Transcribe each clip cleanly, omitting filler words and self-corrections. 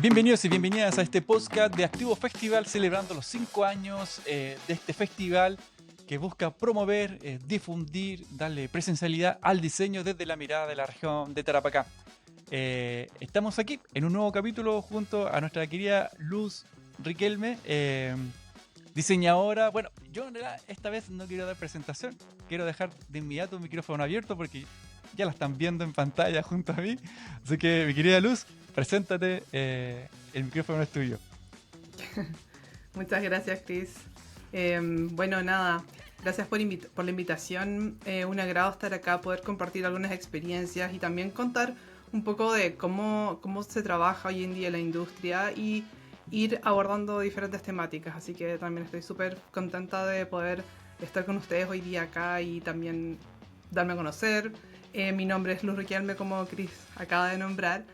Bienvenidos y bienvenidas a este podcast de Activo Festival, celebrando los 5 años de este festival que busca promover, difundir, darle presencialidad al diseño desde la mirada de la región de Tarapacá. Estamos aquí en un nuevo capítulo junto a nuestra querida Luz Riquelme, diseñadora. Bueno, yo en realidad esta vez no quiero dar presentación, quiero dejar de inmediato un micrófono abierto porque ya la están viendo en pantalla junto a mí. Así que, mi querida Luz, preséntate, el micrófono es tuyo. Muchas gracias, Chris. Bueno, nada, gracias por la invitación. Un agrado estar acá, poder compartir algunas experiencias y también contar un poco de cómo se trabaja hoy en día en la industria y ir abordando diferentes temáticas. Así que también estoy súper contenta de poder estar con ustedes hoy día acá y también darme a conocer. Mi nombre es Luz Riquelme, como Chris acaba de nombrar.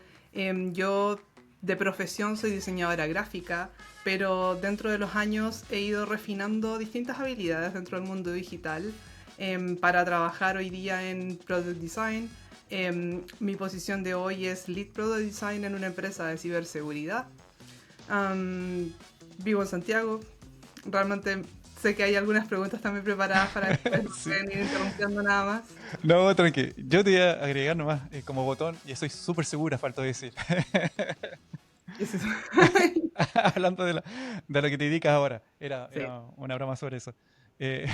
Yo de profesión soy diseñadora gráfica, pero dentro de los años he ido refinando distintas habilidades dentro del mundo digital para trabajar hoy día en Product Design. Mi posición de hoy es Lead Product Design en una empresa de ciberseguridad. Vivo en Santiago. Realmente sé que hay algunas preguntas también preparadas para después, no Sí. pueden ir interrumpiendo nada más. No, tranqui. Yo te voy a agregar nomás como botón y estoy súper segura, falta decir. Hablando de lo que te dedicas ahora. Era Sí. una broma sobre eso. Eh,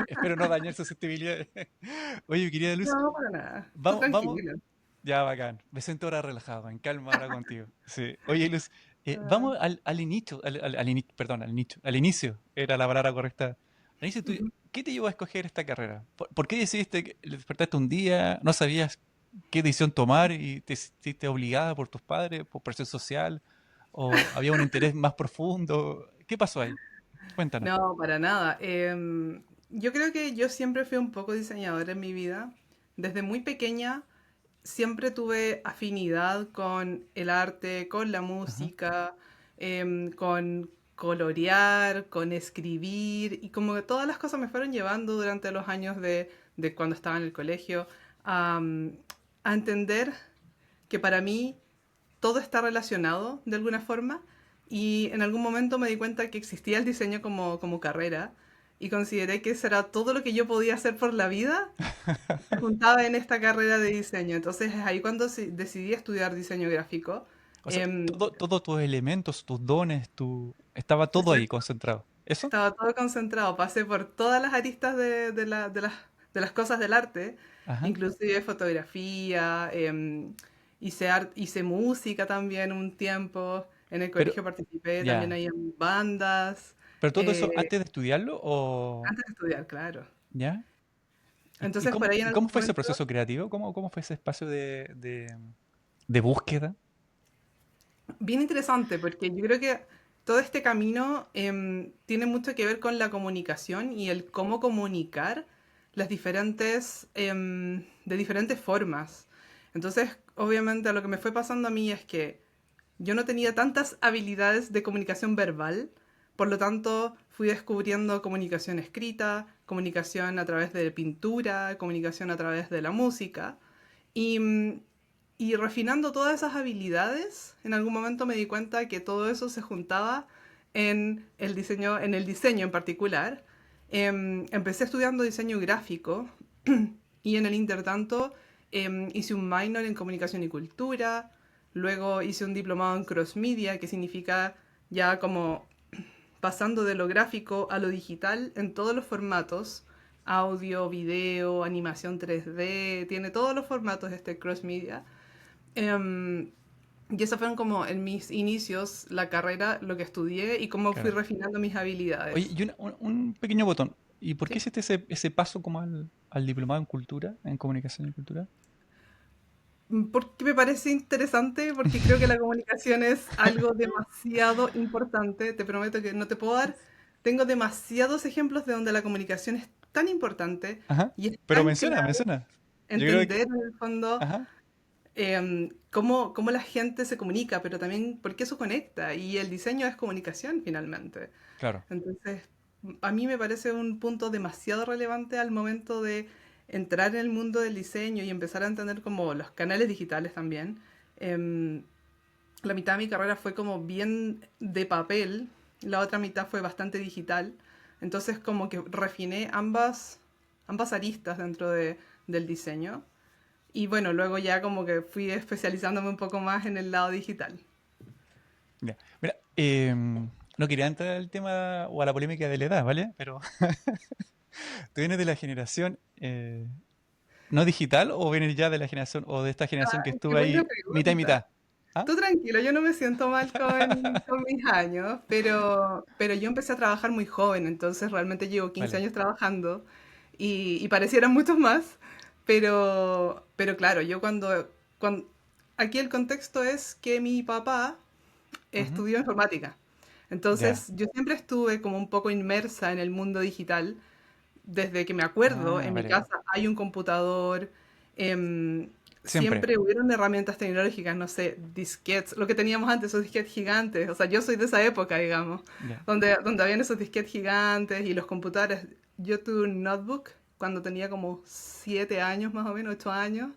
espero no dañar susceptibilidades. Oye, querida Luz, No, para nada. Tú vamos. tranquila. Ya, bacán. Me siento ahora relajado, en calma ahora contigo. Sí. Oye, Luz, Ah, vamos al inicio, perdón, al nicho, al inicio, era la palabra correcta. Al inicio, ujú. ¿qué te llevó a escoger esta carrera? ¿Por qué decidiste, despertaste un día, no sabías qué decisión tomar y te sentiste obligada por tus padres, por presión social, o había un interés más profundo? ¿Qué pasó ahí? Cuéntanos. No, para nada. Yo creo que yo siempre fui un poco diseñadora en mi vida. Desde muy pequeña siempre tuve afinidad con el arte, con la Ajá. música, con colorear, con escribir y como que todas las cosas me fueron llevando durante los años de cuando estaba en el colegio a entender que para mí todo está relacionado de alguna forma y en algún momento me di cuenta que existía el diseño como carrera y consideré que eso era todo lo que yo podía hacer por la vida, se juntaba en esta carrera de diseño. Entonces es ahí cuando decidí estudiar diseño gráfico. O sea, Em, todos tus elementos, tus dones, estaba todo ahí exacto. concentrado. ¿Eso? Estaba todo concentrado, pasé por todas las aristas de las cosas del arte, Ajá. inclusive fotografía, hice música también un tiempo, en el Pero, colegio participé también ya. ahí en bandas, ¿Pero todo eso eh, antes de estudiarlo o antes de estudiar, claro. ya? ¿Y Entonces por cómo, ahí en y algún cómo fue ese momento, proceso creativo? ¿Cómo fue ese espacio de búsqueda? bien interesante, porque yo creo que todo este camino tiene mucho que ver con la comunicación y el cómo comunicar de diferentes formas. Entonces, obviamente, lo que me fue pasando a mí es que yo no tenía tantas habilidades de comunicación verbal, por lo tanto, fui descubriendo comunicación escrita, comunicación a través de pintura, comunicación a través de la música. Y, y refinando todas esas habilidades, en algún momento me di cuenta que todo eso se juntaba en el diseño en particular. Empecé estudiando diseño gráfico y en el intertanto hice un minor en comunicación y cultura, luego hice un diplomado en cross media, que significa ya como pasando de lo gráfico a lo digital en todos los formatos, audio, video, animación 3D, tiene todos los formatos este cross media. Em, y eso fueron como en mis inicios, la carrera, lo que estudié y cómo fui Claro. refinando mis Oye, habilidades. y un pequeño botón. ¿Y por qué ¿Sí? hiciste ese paso como al diplomado en cultura, en comunicación y cultura? Porque me parece interesante, porque creo que la comunicación es algo demasiado importante. Te prometo que no te puedo dar. Tengo demasiados ejemplos de donde la comunicación es tan importante Ajá. y es Pero tan menciona, clave menciona. Yo creo que... entender en el fondo Ajá. cómo la gente se comunica, pero también por qué eso conecta. Y el diseño es comunicación finalmente. Claro. Entonces, a mí me parece un punto demasiado relevante al momento de entrar en el mundo del diseño y empezar a entender como los canales digitales también. Em, la mitad de mi carrera fue como bien de papel, la otra mitad fue bastante digital. Entonces como que refiné ambas aristas dentro del diseño. Y bueno, luego ya como que fui especializándome un poco más en el lado digital. Ya. Mira, no quería entrar al tema o a la polémica de la edad, ¿vale? Pero ¿tú vienes de la generación no digital o vienes ya de la generación o de esta generación que Qué estuvo buena ahí mitad y pregunta. mitad? ¿Ah? Tú tranquilo, yo no me siento mal con mis años, pero yo empecé a trabajar muy joven, entonces realmente llevo 15 Vale. años trabajando y parecieran muchos más, pero claro, aquí el contexto es que mi papá Ujú. estudió informática, Ya. entonces yo siempre estuve como un poco inmersa en el mundo digital desde que me acuerdo, Ah, en mi vale. casa hay un computador, Siempre. siempre hubieron herramientas tecnológicas, no sé, disquetes, lo que teníamos antes, esos disquetes gigantes, o sea, yo soy de esa época, digamos, Ya. donde habían esos disquetes gigantes y los computadores. Yo tuve un notebook cuando tenía como 7 años más o menos, 8 años,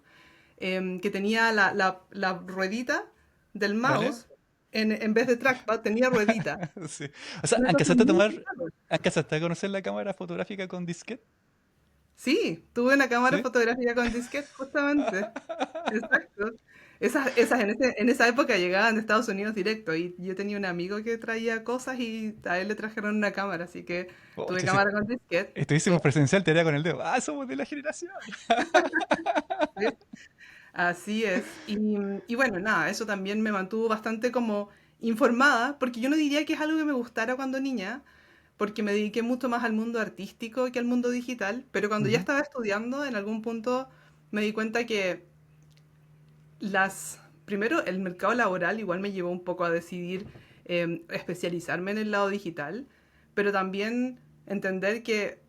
que tenía la ruedita del ¿Vale? mouse, en vez de trackpad tenía ruedita. Sí. O sea, Una cosa muy bizarra. ¿alcanzaste a conocer la cámara fotográfica con disquete? Sí, tuve una cámara ¿Sí? fotográfica con disquete, justamente. Exacto. Esas en esa época llegaban de Estados Unidos directo y yo tenía un amigo que traía cosas y a él le trajeron una cámara, así que Oh, tuve cámara con disquete. estuviésemos presencial, te haría con el dedo. Ah, somos de la generación. Sí, así es. Y bueno, nada, eso también me mantuvo bastante como informada, porque yo no diría que es algo que me gustara cuando niña, porque me dediqué mucho más al mundo artístico que al mundo digital, pero cuando ya Ujú. estaba estudiando, en algún punto me di cuenta que primero, el mercado laboral igual me llevó un poco a decidir especializarme en el lado digital, pero también entender que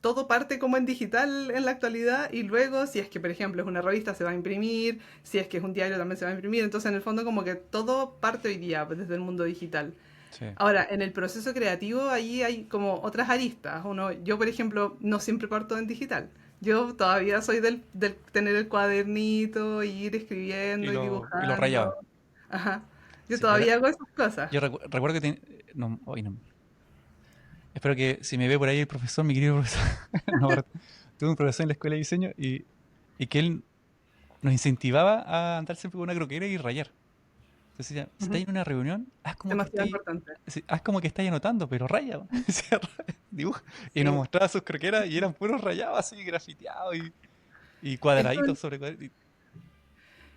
todo parte como en digital en la actualidad y luego si es que, por ejemplo, es una revista se va a imprimir, si es que es un diario también se va a imprimir, entonces en el fondo como que todo parte hoy día pues, desde el mundo digital. Sí. Ahora, en el proceso creativo, ahí hay como otras aristas. Yo, por ejemplo, no siempre parto en digital. Yo todavía soy del tener el cuadernito, y ir Y escribiendo y lo dibujando. rayaba. Ajá. Yo Sí, todavía hago esas cosas. yo recuerdo que no, hoy no. Espero que si me ve por ahí el profesor, mi querido profesor, no, tuve un profesor en la escuela de diseño y que él nos incentivaba a andar siempre con una croquera y rayar. Entonces decía, si Ujú. estáis en una reunión, Demasiado importante. haz como que estáis anotando, pero raya. Decía, dibuja. Y nos Sí. mostraba sus croqueras y eran puros rayados así, grafiteados y Esto cuadraditos sobre cuadraditos.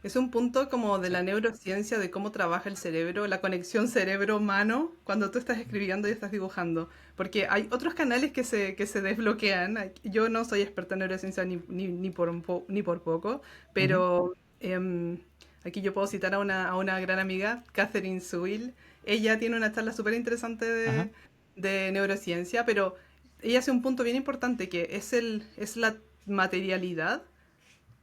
es un punto como de Sí. la neurociencia, de cómo trabaja el cerebro, la conexión cerebro-humano cuando tú estás escribiendo y estás dibujando. Porque hay otros canales que se desbloquean. Yo no soy experta en neurociencia ni por poco, Ujú. pero aquí yo puedo citar a una gran amiga, Catherine Suil. Ella tiene una charla súper interesante Ajá. de neurociencia, pero ella hace un punto bien importante que es la materialidad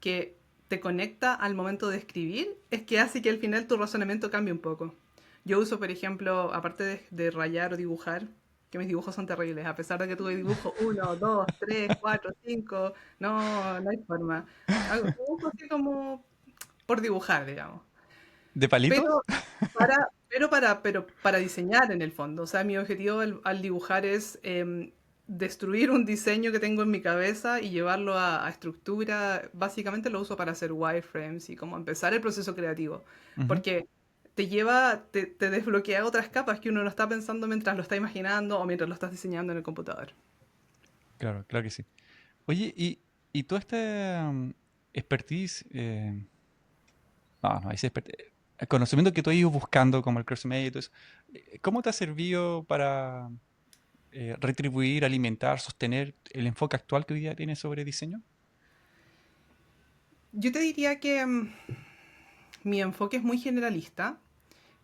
que te conecta al momento de escribir, es que hace que al final tu razonamiento cambie un poco. Yo uso, por ejemplo, aparte de rayar o dibujar, que mis dibujos son terribles, a pesar de que tuve dibujo 1, 2, 3, 4, 5, no hay forma. Hago dibujo así como por dibujar, digamos. ¿De palitos? Pero para diseñar en el fondo. O sea, mi objetivo al dibujar es destruir un diseño que tengo en mi cabeza y llevarlo a estructura. Básicamente lo uso para hacer wireframes y como empezar el proceso creativo. Ujú. Porque te desbloquea otras capas que uno no está pensando mientras lo está imaginando o mientras lo estás diseñando en el computador. Claro, claro que sí. Oye, y toda esta expertise, no, ese el conocimiento que tú has ido buscando, como el crossmedia y todo eso, ¿cómo te ha servido para retribuir, alimentar, sostener el enfoque actual que hoy día tienes sobre diseño? Yo te diría que mi enfoque es muy generalista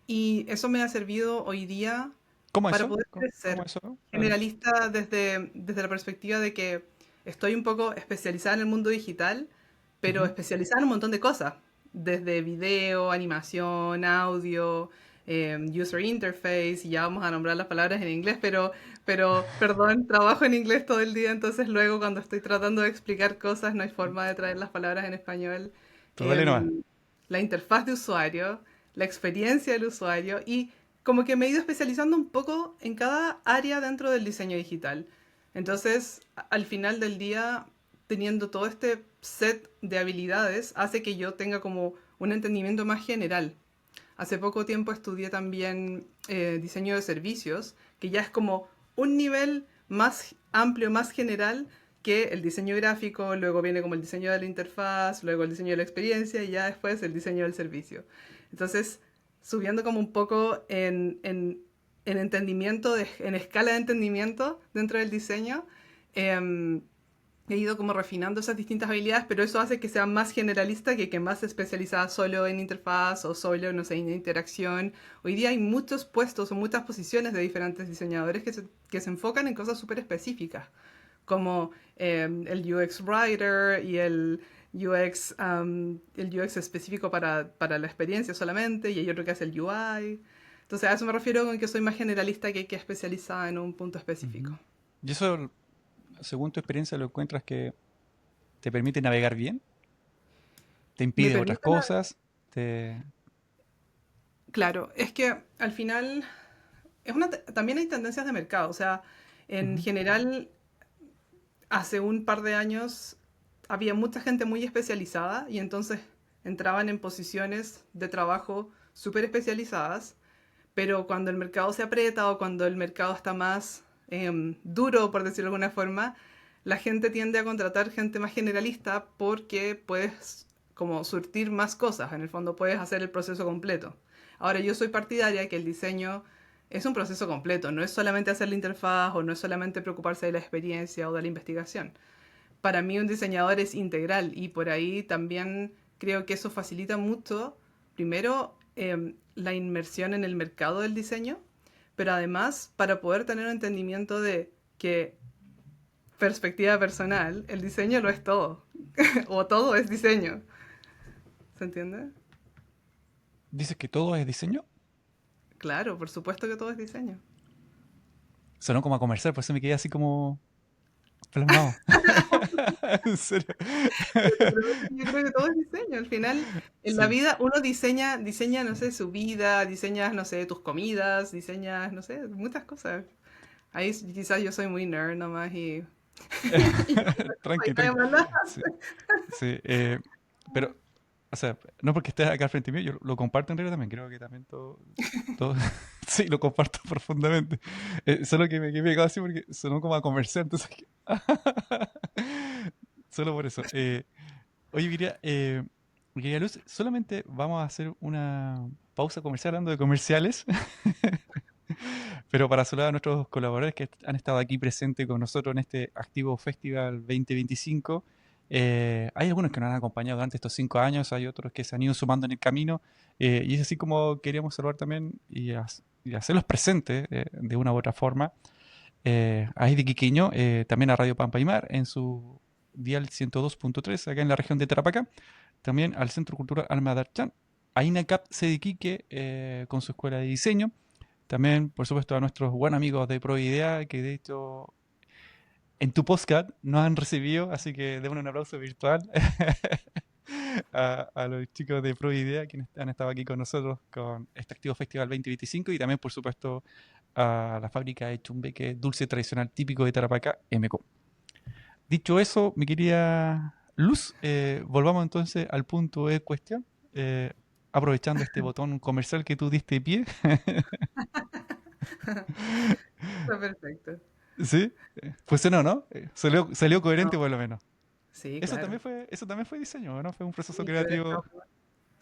y eso me ha servido hoy día ¿Cómo para eso? poder ¿Cómo crecer. eso? A ver. Generalista desde la perspectiva de que estoy un poco especializada en el mundo digital, pero Ujú. especializada en un montón de cosas, desde video, animación, audio, user interface, y ya vamos a nombrar las palabras en inglés, perdón, trabajo en inglés todo el día, entonces luego cuando estoy tratando de explicar cosas no hay forma de traer las palabras en español. Tú dale nomás. La interfaz de usuario, la experiencia del usuario y como que me he ido especializando un poco en cada área dentro del diseño digital. Entonces, al final del día, teniendo todo este set de habilidades, hace que yo tenga como un entendimiento más general. Hace poco tiempo estudié también diseño de servicios, que ya es como un nivel más amplio, más general que el diseño gráfico, luego viene como el diseño de la interfaz, luego el diseño de la experiencia y ya después el diseño del servicio. Entonces, subiendo como un poco en entendimiento, en escala de entendimiento dentro del diseño, eh, he ido como refinando esas distintas habilidades, pero eso hace que sea más generalista que más especializada solo en interfaz o solo, no sé, en interacción. Hoy día hay muchos puestos o muchas posiciones de diferentes diseñadores que se enfocan en cosas súper específicas, como el UX Writer y el UX específico para la experiencia solamente, y hay otro que hace el UI. Entonces a eso me refiero con que soy más generalista que especializada en un punto específico. Ujú. ¿Y eso, según tu experiencia, lo encuentras que te permite navegar bien? ¿Te Me impide otras permite, cosas? ¿Te... claro, es que al final también hay tendencias de mercado, o sea, en Ujú. general, hace un par de años había mucha gente muy especializada y entonces entraban en posiciones de trabajo súper especializadas, pero cuando el mercado se aprieta o cuando el mercado está más duro, por decirlo de alguna forma, la gente tiende a contratar gente más generalista porque puedes como surtir más cosas, en el fondo puedes hacer el proceso completo. Ahora yo soy partidaria que el diseño es un proceso completo, no es solamente hacer la interfaz o no es solamente preocuparse de la experiencia o de la investigación. Para mí un diseñador es integral y por ahí también creo que eso facilita mucho, primero, la inmersión en el mercado del diseño, pero además para poder tener un entendimiento de que, perspectiva personal, el diseño lo es todo, o todo es diseño, ¿se entiende? ¿Dices que todo es diseño? Claro, por supuesto que todo es diseño. Sonó como a comercial, por eso me quedé así como plasmado. En serio. Pero te prometo que yo creo que todo es diseño. Al final, en la Sí. vida uno diseña, no sé, su vida, diseñas, no sé, tus comidas, diseñas, no sé, muchas cosas. Ahí quizás yo soy muy nerd nomás y Tranqui, nadie tranqui. más nada. Sí, sí, pero, o sea, no porque estés acá al frente mío, yo lo comparto en realidad también. Creo que también todo sí, lo comparto profundamente. Solo que me quedé pegado así porque sonó como a comercial, entonces, solo por eso. Oye, quería Luz, solamente vamos a hacer una pausa comercial hablando de comerciales. Pero para saludar a nuestros colaboradores que han estado aquí presentes con nosotros en este Activo Festival 2025, hay algunos que nos han acompañado durante estos 5 años, hay otros que se han ido sumando en el camino, y es así como queríamos saludar también y hacerlos presentes de una u otra forma. A Heidi Quiquiño, también a Radio Pampa y Mar en su dial 102.3 acá en la región de Tarapacá, también al Centro Cultural Alma de Archán, a INACAP Sediquique con su escuela de diseño, también, por supuesto, a nuestros buenos amigos de Proidea, que de hecho en tu podcast nos han recibido, así que démosle un aplauso virtual a los chicos de Proidea quienes han estado aquí con nosotros con este Activo Festival 2025 y también, por supuesto, a la fábrica de Chumbeque, dulce tradicional típico de Tarapacá, MCO. Dicho eso, mi querida Luz, volvamos entonces al punto de cuestión. eh, Aprovechando este botón comercial que tú diste pie. Está perfecto. Sí, funcionó, ¿no? Salió No, coherente por lo menos. sí, claro. Eso también fue diseño, ¿no? Fue un proceso Sí, fue de esta creativo. forma.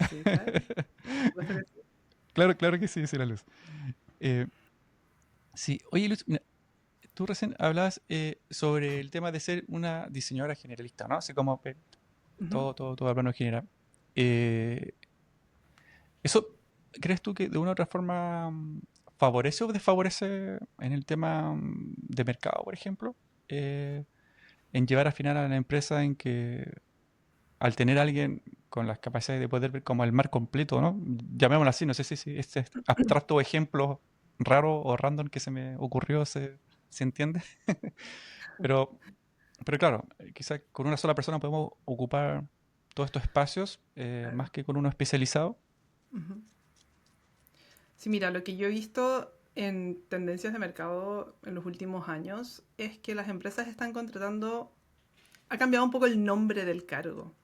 Sí, claro. Va a ser así. Claro, claro que sí, dice la luz. Eh, sí, oye Luz, mira, tú recién hablabas sobre el tema de ser una diseñadora generalista, ¿no? Así como Ujú. todo al plano general. Eh, ¿Eso crees tú que de una u otra forma favorece o desfavorece en el tema de mercado, por ejemplo? En llevar al final a la empresa en que al tener a alguien con las capacidades de poder ver como el mar completo, ¿no? Llamémoslo así, no sé si este abstracto ejemplo raro o random que se me ocurrió se entiende. Pero, pero claro, quizás con una sola persona podemos ocupar todos estos espacios, Claro. más que con uno especializado. Ujú. Sí, mira, lo que yo he visto en tendencias de mercado en los últimos años es que las empresas están contratando, ha cambiado un poco el nombre del cargo.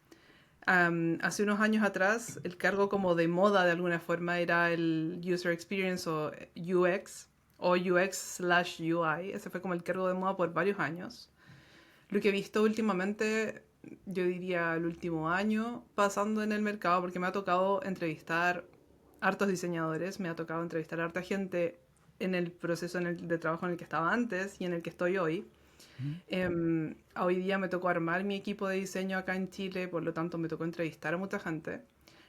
Hace unos años atrás, el cargo como de moda de alguna forma era el User Experience o UX o UX/UI. Ese fue como el cargo de moda por varios años. Lo que he visto últimamente, yo diría el último año, pasando en el mercado, porque me ha tocado entrevistar hartos diseñadores, me ha tocado entrevistar a harta gente en el proceso de trabajo en el que estaba antes y en el que estoy hoy. Ujú. Hoy día me tocó armar mi equipo de diseño acá en Chile, por lo tanto me tocó entrevistar a mucha gente.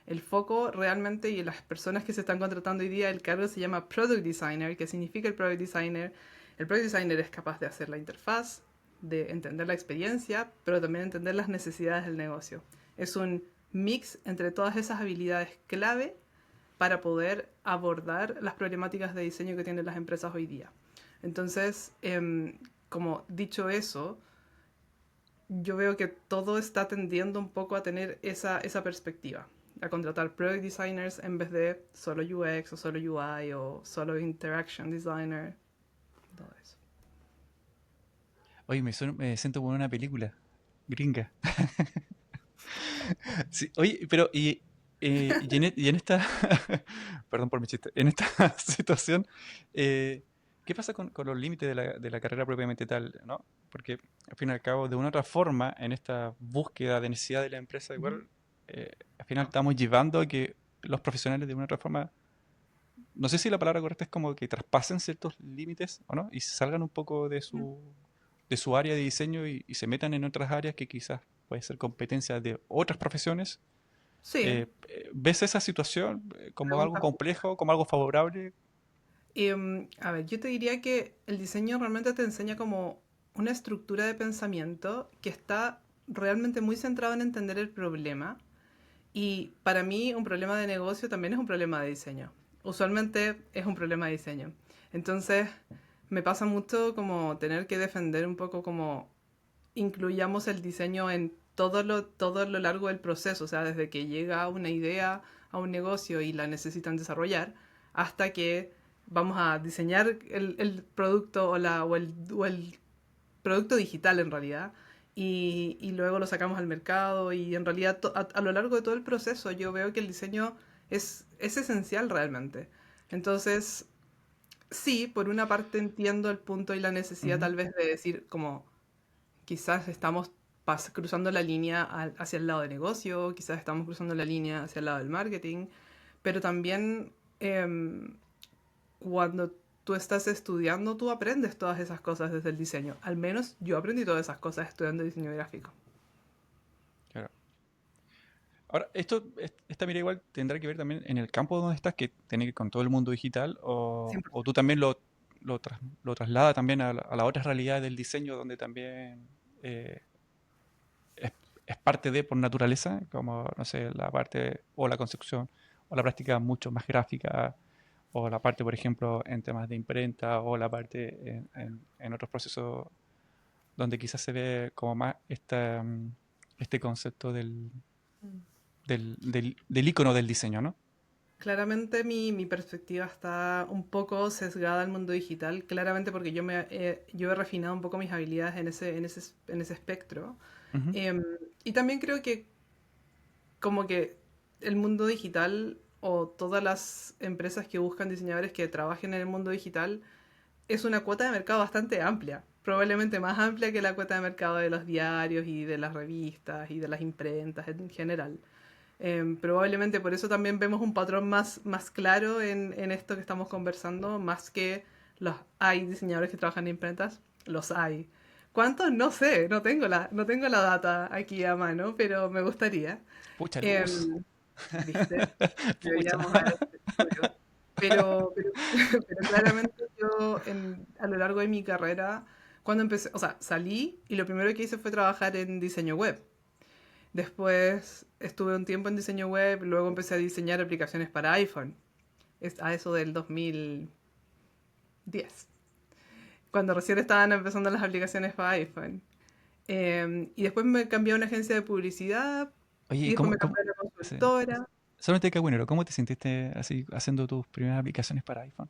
El foco realmente y las personas que se están contratando hoy día, el cargo se llama Product Designer. ¿Qué significa el Product Designer? El Product Designer es capaz de hacer la interfaz, de entender la experiencia, pero también entender las necesidades del negocio. Es un mix entre todas esas habilidades clave para poder abordar las problemáticas de diseño que tienen las empresas hoy día. Entonces, como dicho eso, yo veo que todo está tendiendo un poco a tener esa perspectiva, a contratar product designers en vez de solo UX o solo UI o solo interaction designer, todo eso. Oye, me siento como en una película gringa. Sí, oye, pero y en esta, perdón por mi chiste, en esta situación, ¿qué pasa con los límites de la carrera propiamente tal, ¿no? Porque al fin y al cabo, de una u otra forma, en esta búsqueda de necesidad de la empresa, Ujú. igual, al final estamos llevando a que los profesionales de una u otra forma, no sé si la palabra correcta es como que traspasen ciertos límites, ¿o no? Y salgan un poco de su área de diseño y se metan en otras áreas que quizás puede ser competencia de otras profesiones. Sí, ¿Ves esa situación como algo pregunta justa. complejo, como algo favorable? A ver, yo te diría que el diseño realmente te enseña como una estructura de pensamiento que está realmente muy centrado en entender el problema. Y para mí un problema de negocio también es un problema de diseño. Usualmente es un problema de diseño. Entonces me pasa mucho como tener que defender un poco como incluyamos el diseño en todo lo largo del proceso, o sea, desde que llega una idea a un negocio y la necesitan desarrollar, hasta que vamos a diseñar el producto o el producto digital en realidad, y luego lo sacamos al mercado y en realidad a lo largo de todo el proceso yo veo que el diseño es esencial realmente. Entonces, sí, por una parte entiendo el punto y la necesidad Ujú. tal vez de decir como quizás estamos cruzando la línea hacia el lado de negocio, quizás estamos cruzando la línea hacia el lado del marketing, pero también cuando tú estás estudiando, tú aprendes todas esas cosas desde el diseño. Al menos yo aprendí todas esas cosas estudiando diseño gráfico. Claro. Ahora, esta mira igual tendrá que ver también en el campo donde estás, que tiene que ver con todo el mundo digital, o tú 100%. también lo traslada también a la otra realidad del diseño, donde también es, es parte de por naturaleza, como, no sé, la parte o la construcción o la práctica mucho más gráfica, o la parte, por ejemplo, en temas de imprenta, o la parte en otros procesos donde quizás se ve como más este concepto del icono del diseño, ¿no? Claramente mi perspectiva está un poco sesgada al mundo digital, claramente porque yo he refinado un poco mis habilidades en ese espectro. Ujú. Em, y también creo que como que el mundo digital o todas las empresas que buscan diseñadores que trabajen en el mundo digital es una cuota de mercado bastante amplia, probablemente más amplia que la cuota de mercado de los diarios y de las revistas y de las imprentas en general. Probablemente por eso también vemos un patrón más claro en esto que estamos conversando, más que los hay diseñadores que trabajan en imprentas, los hay. ¿Cuántos? No sé, no tengo la data aquí a mano, pero me gustaría. Pucha luz. Em, ¿Viste? Pucha. Deberíamos haber hecho estudios. Pero, pero claramente yo a lo largo de mi carrera, cuando empecé, o sea, salí y lo primero que hice fue trabajar en diseño web. Después estuve un tiempo en diseño web, luego empecé a diseñar aplicaciones para iPhone. Es a eso del 2010, cuando recién estaban empezando las aplicaciones para iPhone. Y después me cambié a una agencia de publicidad Oye, y después me cómo? cambié a la Sí. consultora. Solamente que bueno, ¿cómo te sentiste así haciendo tus primeras aplicaciones para iPhone?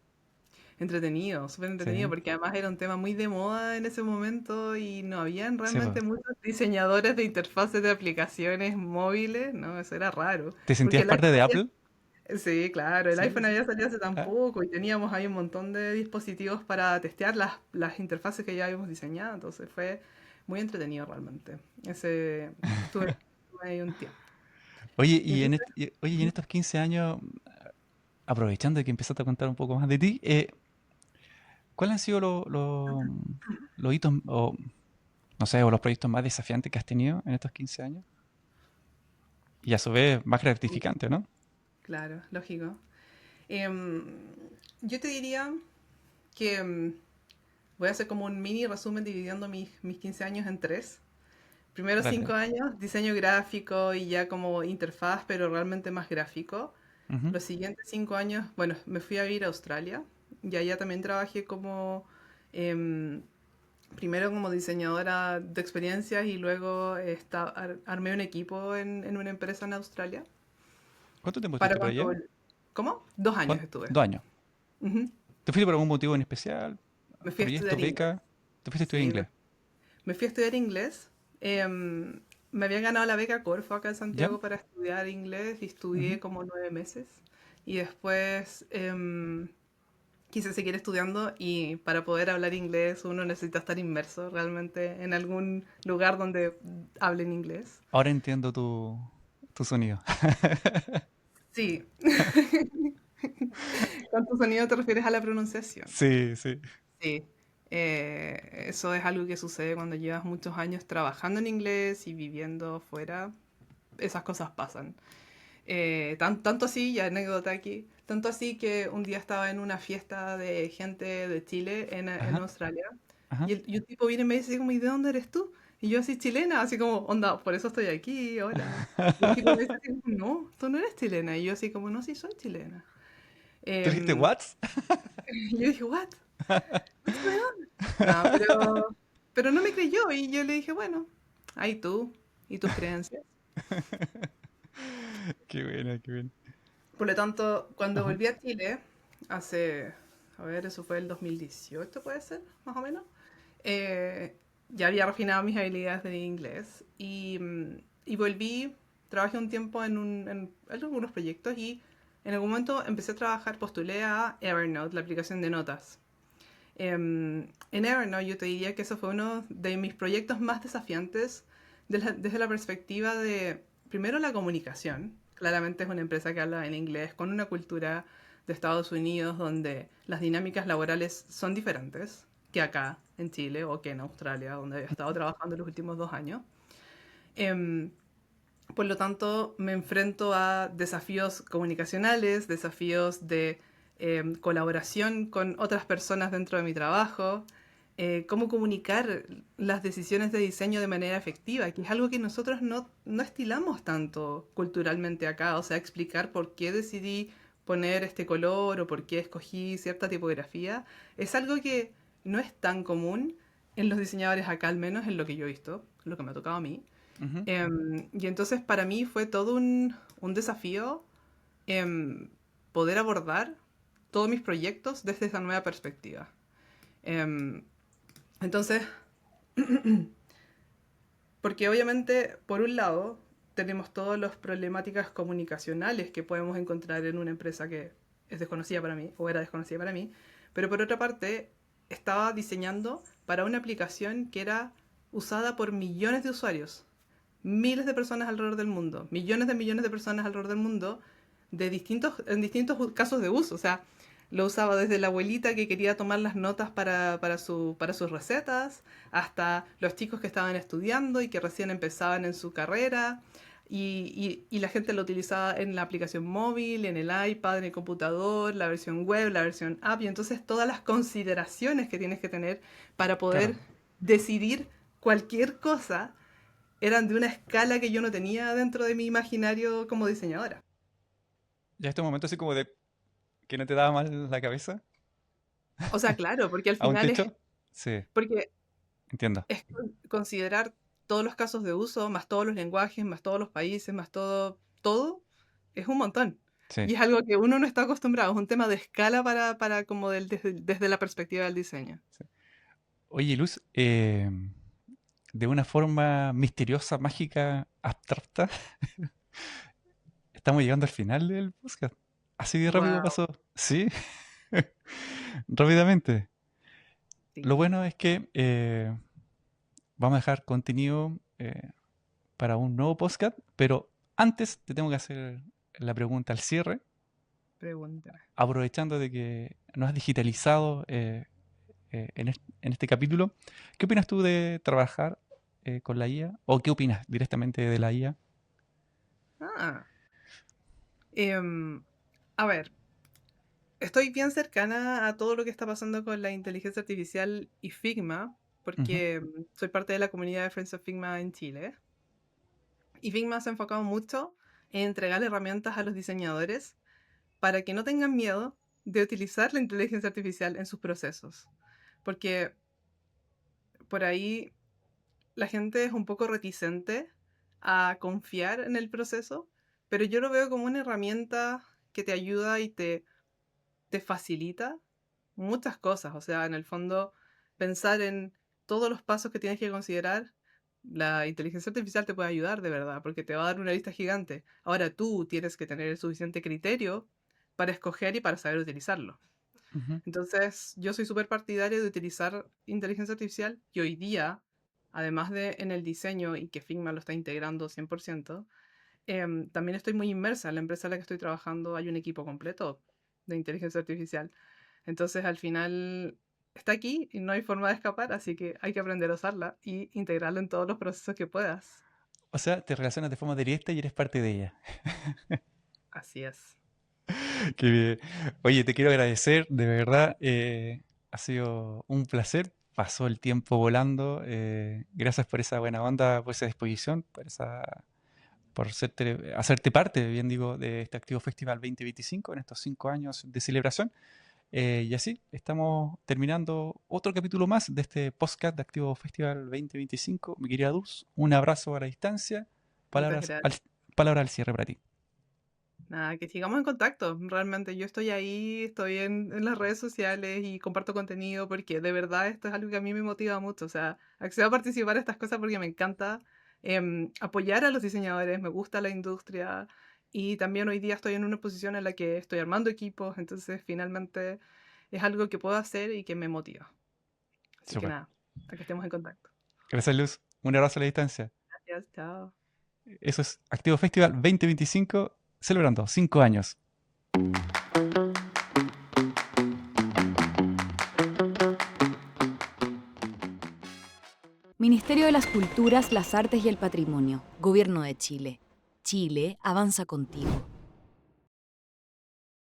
Entretenido, súper entretenido, Sí, porque además era un tema muy de moda en ese momento y no habían sí, realmente po. muchos diseñadores de interfaces de aplicaciones móviles, ¿no? Eso era raro. ¿Te Porque sentías el parte iPhone de había... Apple? Sí, claro, el Sí, iPhone sí. había salido hace tan Ah, poco y teníamos ahí un montón de dispositivos para testear las interfaces que ya habíamos diseñado, entonces fue muy entretenido realmente. Ese, estuve ahí un tiempo. Oye, Y entonces, y en estos 15 años, aprovechando que empezaste a contar un poco más de ti, ¿cuáles han sido los hitos o, no sé, o los proyectos más desafiantes que has tenido en estos 15 años? Y a su vez, más gratificante, ¿no? claro, lógico. Em, yo te diría que voy a hacer como un mini resumen dividiendo mis 15 años en tres. Primeros Dale, 5 dale. años, diseño gráfico y ya como interfaz, pero realmente más gráfico. Ujú. Los siguientes 5 años, bueno, me fui a vivir a Australia y allá también trabajé como, em, primero como diseñadora de experiencias y luego armé un equipo en una empresa en Australia. ¿Cuánto tiempo Para estuviste por cuando... allá? ¿Cómo? 2 años estuve. 2 años. Ujú. ¿Te fuiste por algún motivo en especial? Me fui a ¿Proyecto, estudiar inglés. beca? ¿Te fuiste a estudiar Sí, inglés? me fui a estudiar inglés. Me había ganado la beca Corfo acá en ¿Ya? Santiago para estudiar inglés y Ujú. estudié como 9 meses. Y después quise seguir estudiando y para poder hablar inglés uno necesita estar inmerso realmente en algún lugar donde hablen inglés. Ahora entiendo tu sonido. Sí. ¿Con tu sonido te refieres a la pronunciación? Sí, sí. Sí. Eso es algo que sucede cuando llevas muchos años trabajando en inglés y viviendo fuera. Esas cosas pasan. Tanto así, ya anécdota aquí, tanto así que un día estaba en una fiesta de gente de Chile en Ajá, Australia ajá. y un tipo viene y me dice como, ¿y de dónde eres tú? Y yo así chilena, así como, onda, por eso estoy aquí, hola. Y el tipo me dice así como, no, tú no eres chilena. Y yo así como, no, sí soy chilena. ¿Tú dijiste Em, what? y yo dije, ¿what? ¿Eso de dónde? No, pero no me creyó y yo le dije, bueno, ahí tú y tus creencias. Qué buena, qué buena. Por lo tanto, cuando Ajá. volví a Chile, hace, a ver, eso fue el 2018, puede ser, más o menos, eh, ya había refinado mis habilidades de inglés y volví, trabajé un tiempo en algunos proyectos y en algún momento empecé a trabajar, postulé a Evernote, la aplicación de notas. En Evernote yo te diría que eso fue uno de mis proyectos más desafiantes desde la perspectiva de, primero, la comunicación. Claramente es una empresa que habla en inglés con una cultura de Estados Unidos donde las dinámicas laborales son diferentes que acá en Chile o que en Australia, donde había estado trabajando los últimos 2 años. Em, por lo tanto, me enfrento a desafíos comunicacionales, desafíos de colaboración con otras personas dentro de mi trabajo, cómo comunicar las decisiones de diseño de manera efectiva, que es algo que nosotros no estilamos tanto culturalmente acá, o sea, explicar por qué decidí poner este color o por qué escogí cierta tipografía, es algo que no es tan común en los diseñadores acá, al menos en lo que yo he visto, lo que me ha tocado a mí. Ujú. Y entonces para mí fue todo un desafío em, poder abordar todos mis proyectos desde esa nueva perspectiva. Em, entonces, porque obviamente, por un lado, tenemos todas las problemáticas comunicacionales que podemos encontrar en una empresa que es desconocida para mí, o era desconocida para mí, pero por otra parte, estaba diseñando para una aplicación que era usada por millones de usuarios, miles de personas alrededor del mundo, millones de personas alrededor del mundo, en distintos casos de uso. O sea, lo usaba desde la abuelita que quería tomar las notas para sus recetas, hasta los chicos que estaban estudiando y que recién empezaban en su carrera. Y la gente lo utilizaba en la aplicación móvil, en el iPad, en el computador, la versión web, la versión app. Y entonces todas las consideraciones que tienes que tener para Claro. poder decidir cualquier cosa eran de una escala que yo no tenía dentro de mi imaginario como diseñadora. Ya este momento así como de que no te daba mal la cabeza O sea, claro, porque al a un final es, techo. Sí, porque entiendo. es considerar todos los casos de uso, más todos los lenguajes, más todos los países, más todo, es un montón. Sí. Y es algo que uno no está acostumbrado, es un tema de escala para como desde la perspectiva del diseño. Sí. Oye, Luz, de una forma misteriosa, mágica, abstracta, estamos llegando al final del podcast. Así de rápido Wow, pasó. Sí, rápidamente. Lo sí. bueno es que vamos a dejar contenido para un nuevo podcast, pero antes te tengo que hacer la pregunta al cierre, Pregúntame. aprovechando de que nos has digitalizado en este capítulo. ¿Qué opinas tú de trabajar con la IA? ¿O qué opinas directamente de la IA? Ah, em, a ver, estoy bien cercana a todo lo que está pasando con la inteligencia artificial y Figma, Ujú, porque soy parte de la comunidad de Friends of Figma en Chile. Y Figma se ha enfocado mucho en entregar herramientas a los diseñadores para que no tengan miedo de utilizar la inteligencia artificial en sus procesos. Porque por ahí la gente es un poco reticente a confiar en el proceso, pero yo lo veo como una herramienta que te ayuda y te facilita muchas cosas. O sea, en el fondo, pensar en todos los pasos que tienes que considerar, la inteligencia artificial te puede ayudar de verdad, porque te va a dar una lista gigante. Ahora tú tienes que tener el suficiente criterio para escoger y para saber utilizarlo. ujú. Entonces, yo soy súper partidario de utilizar inteligencia artificial y hoy día, además de en el diseño y que Figma lo está integrando 100%, también estoy muy inmersa. En la empresa en la que estoy trabajando hay un equipo completo de inteligencia artificial. Entonces, al final está aquí y no hay forma de escapar, así que hay que aprender a usarla y integrarla en todos los procesos que puedas. O sea, te relacionas de forma directa y eres parte de ella. Así es. Qué bien. Oye, te quiero agradecer, de verdad, ha sido un placer. Pasó el tiempo volando. Gracias por esa buena onda, por esa disposición, por hacerte parte, bien digo, de este Activo Festival 2025 en estos 5 años de celebración. Y así estamos terminando otro capítulo más de este podcast de Activo Festival 2025. Mi querida Dulce, un abrazo a la distancia. Muchas Palabras gracias. al, palabra al cierre para ti. Nada, que sigamos en contacto. Realmente yo estoy ahí, estoy en las redes sociales y comparto contenido porque de verdad esto es algo que a mí me motiva mucho. O sea, accedo a participar en estas cosas porque me encanta apoyar a los diseñadores, me gusta la industria y también hoy día estoy en una posición en la que estoy armando equipos, entonces finalmente es algo que puedo hacer y que me motiva. Así que Súper. nada, a que estemos en contacto. Gracias, Luz. Un abrazo a la distancia. Gracias, chao. Eso es Activo Festival 2025, celebrando 5 años. Ministerio de las Culturas, las Artes y el Patrimonio, Gobierno de Chile. Chile avanza contigo.